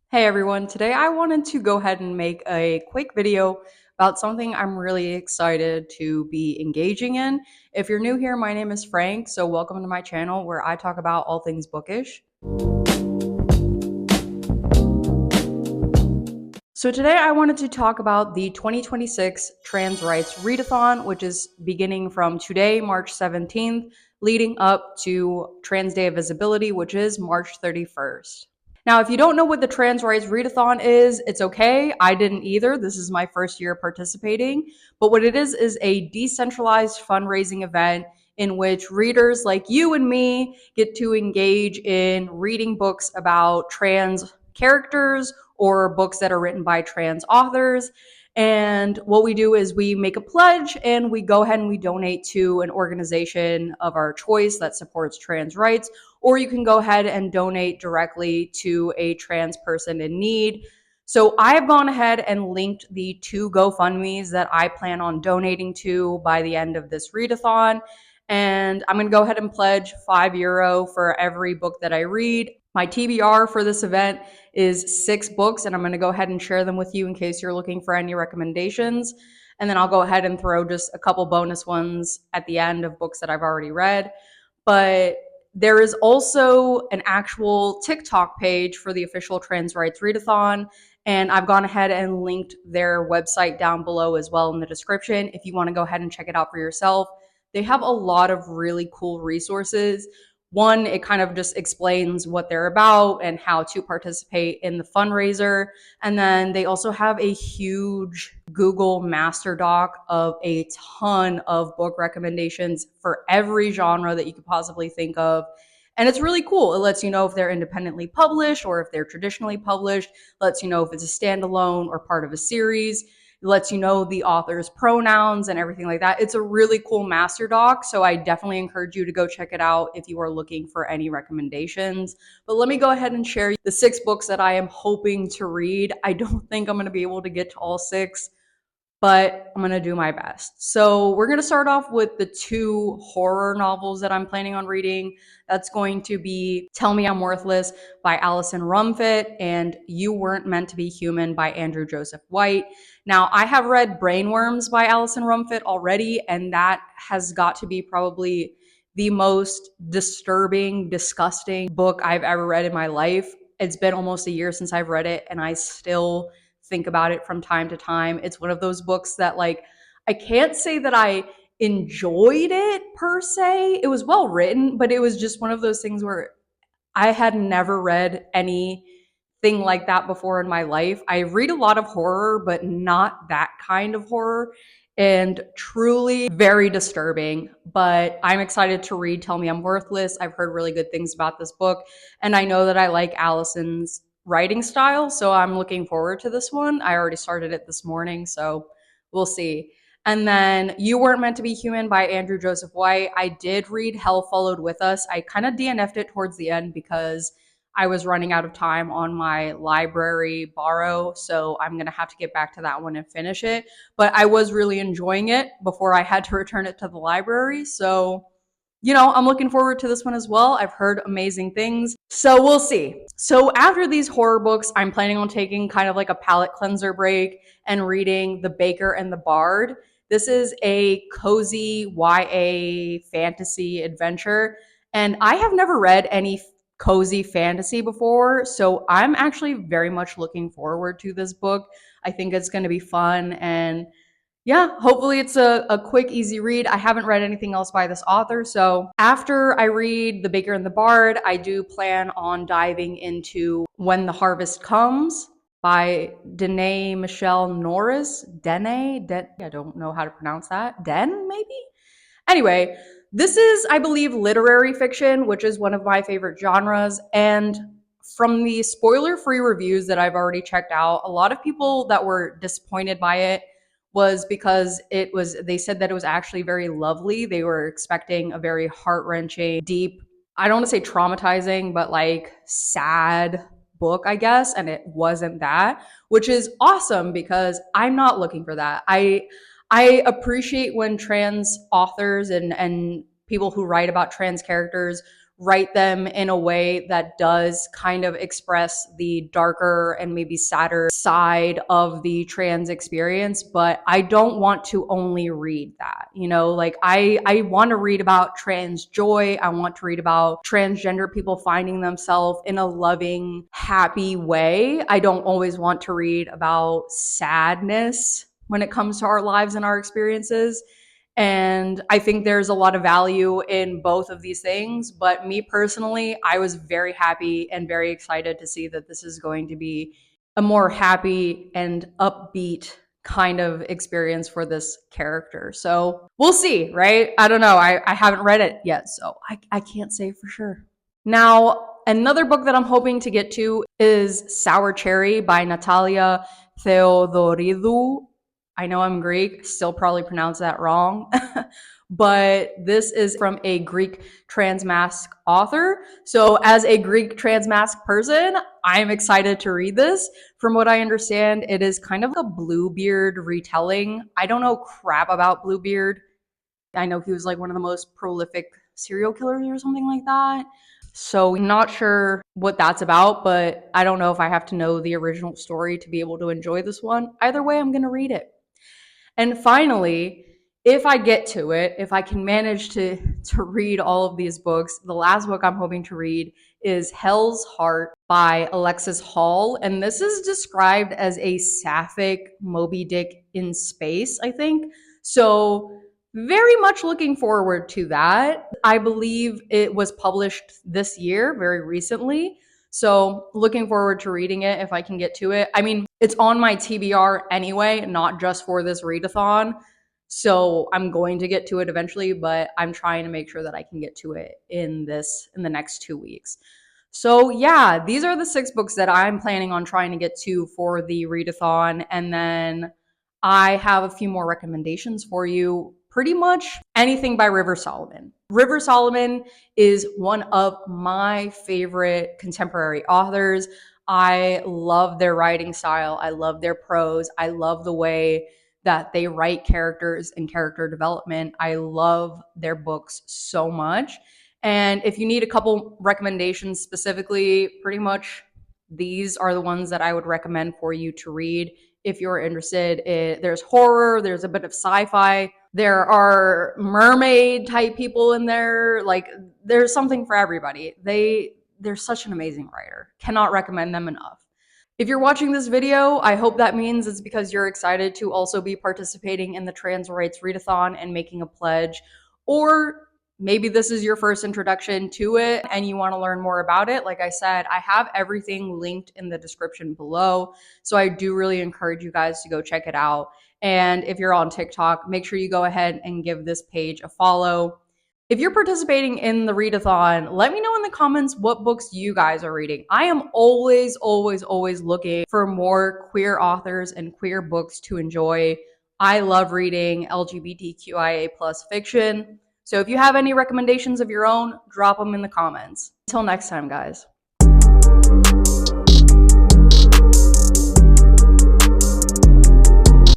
Hey everyone, today I wanted to go ahead and make a quick video about something I'm really excited to be engaging in. If you're new here, my name is Frank, so welcome to my channel where I talk about all things bookish. So today I wanted to talk about the 2026 Trans Rights Readathon, which is beginning from today, March 17th, leading up to Trans Day of Visibility, which is March 31st. Now, if you don't know what the Trans Rights Readathon is, it's okay. I didn't either. This is my first year participating. But what it is a decentralized fundraising event in which readers like you and me get to engage in reading books about trans characters or books that are written by trans authors. And what we do is we make a pledge and we go ahead and we donate to an organization of our choice that supports trans rights, or you can go ahead and donate directly to a trans person in need. So I've gone ahead and linked the two GoFundMes that I plan on donating to by the end of this readathon. And I'm going to go ahead and pledge €5 for every book that I read. My TBR for this event is 6 books, and I'm going to go ahead and share them with you in case you're looking for any recommendations. And then I'll go ahead and throw just a couple bonus ones at the end of books that I've already read. But there is also an actual TikTok page for the official Trans Rights Readathon, and I've gone ahead and linked their website down below as well in the description if you want to go ahead and check it out for yourself. They have a lot of really cool resources. One, it kind of just explains what they're about and how to participate in the fundraiser. And then they also have a huge Google Master Doc of a ton of book recommendations for every genre that you could possibly think of. And it's really cool. It lets you know if they're independently published or if they're traditionally published. It lets you know if it's a standalone or part of a series. It lets you know the author's pronouns and everything like that. It's a really cool master doc, so I definitely encourage you to go check it out if you are looking for any recommendations. But let me go ahead and share the 6 books that I am hoping to read. I don't think I'm going to be able to get to all 6, but I'm going to do my best. So we're going to start off with the 2 horror novels that I'm planning on reading. That's going to be Tell Me I'm Worthless by Alison Rumfitt and You Weren't Meant to Be Human by Andrew Joseph White. Now, I have read Brainworms by Alison Rumfitt already, and that has got to be probably the most disturbing, disgusting book I've ever read in my life. It's been almost a year since I've read it, and I still think about it from time to time. It's one of those books that, like, I can't say that I enjoyed it per se. It was well written, but it was just one of those things where I had never read anything like that before in my life. I read a lot of horror, but not that kind of horror, and truly very disturbing. But I'm excited to read Tell Me I'm Worthless. I've heard really good things about this book, and I know that I like Alison's writing style, so I'm looking forward to this one. I already started it this morning, so we'll see. And then You Weren't Meant to Be Human by Andrew Joseph White. I did read Hell Followed With Us. I kind of DNF'd it towards the end because I was running out of time on my library borrow, so I'm going to have to get back to that one and finish it. But I was really enjoying it before I had to return it to the library, so I'm looking forward to this one as well. I've heard amazing things, so we'll see. So after these horror books, I'm planning on taking kind of like a palate cleanser break and reading The Baker and the Bard. This is a cozy YA fantasy adventure, and I have never read any cozy fantasy before, so I'm actually very much looking forward to this book. I think it's going to be fun, and yeah, hopefully it's a quick, easy read. I haven't read anything else by this author, so after I read The Baker and the Bard, I do plan on diving into When the Harvest Comes by Danae Michelle Norris. I don't know how to pronounce that. Maybe? Anyway, this is, I believe, literary fiction, which is one of my favorite genres. And from the spoiler-free reviews that I've already checked out, a lot of people that were disappointed by it was because they said that it was actually very lovely. They were expecting a very heart-wrenching, deep, I don't want to say traumatizing, but like sad book, I guess. And it wasn't that, which is awesome because I'm not looking for that. I appreciate when trans authors and people who write about trans characters write them in a way that does kind of express the darker and maybe sadder side of the trans experience, but I don't want to only read that. You know, like I want to read about trans joy. I want to read about transgender people finding themselves in a loving, happy way. I don't always want to read about sadness when it comes to our lives and our experiences. And I think there's a lot of value in both of these things. But me personally, I was very happy and very excited to see that this is going to be a more happy and upbeat kind of experience for this character. So we'll see, right? I don't know. I haven't read it yet, so I can't say for sure. Now, another book that I'm hoping to get to is Sour Cherry by Natalia Theodoridou. I know I'm Greek, still probably pronounce that wrong. But this is from a Greek transmasc author. So, as a Greek transmasc person, I'm excited to read this. From what I understand, it is kind of a Bluebeard retelling. I don't know crap about Bluebeard. I know he was like one of the most prolific serial killers or something like that. So, I'm not sure what that's about, but I don't know if I have to know the original story to be able to enjoy this one. Either way, I'm going to read it. And finally, if I get to it, if I can manage to read all of these books, the last book I'm hoping to read is Hell's Heart by Alexis Hall. And this is described as a sapphic Moby Dick in space, I think. So very much looking forward to that. I believe it was published this year, very recently. So looking forward to reading it if I can get to it. I mean, it's on my TBR anyway, not just for this readathon. So I'm going to get to it eventually, but I'm trying to make sure that I can get to it in the next 2 weeks. So yeah, these are the 6 books that I'm planning on trying to get to for the readathon. And then I have a few more recommendations for you. Pretty much anything by River Solomon. River Solomon is one of my favorite contemporary authors. I love their writing style. I love their prose. I love the way that they write characters and character development. I love their books so much. And if you need a couple recommendations specifically, pretty much these are the ones that I would recommend for you to read if you're interested. There's horror, there's a bit of sci-fi, there are mermaid type people in there. Like there's something for everybody. They're such an amazing writer. Cannot recommend them enough. If you're watching this video, I hope that means it's because you're excited to also be participating in the Trans Rights Readathon and making a pledge, or maybe this is your first introduction to it and you want to learn more about it. Like I said, I have everything linked in the description below. So I do really encourage you guys to go check it out. And if you're on TikTok, make sure you go ahead and give this page a follow. If you're participating in the readathon, let me know in the comments what books you guys are reading. I am always, always, always looking for more queer authors and queer books to enjoy. I love reading LGBTQIA plus fiction. So if you have any recommendations of your own, drop them in the comments. Until next time, guys.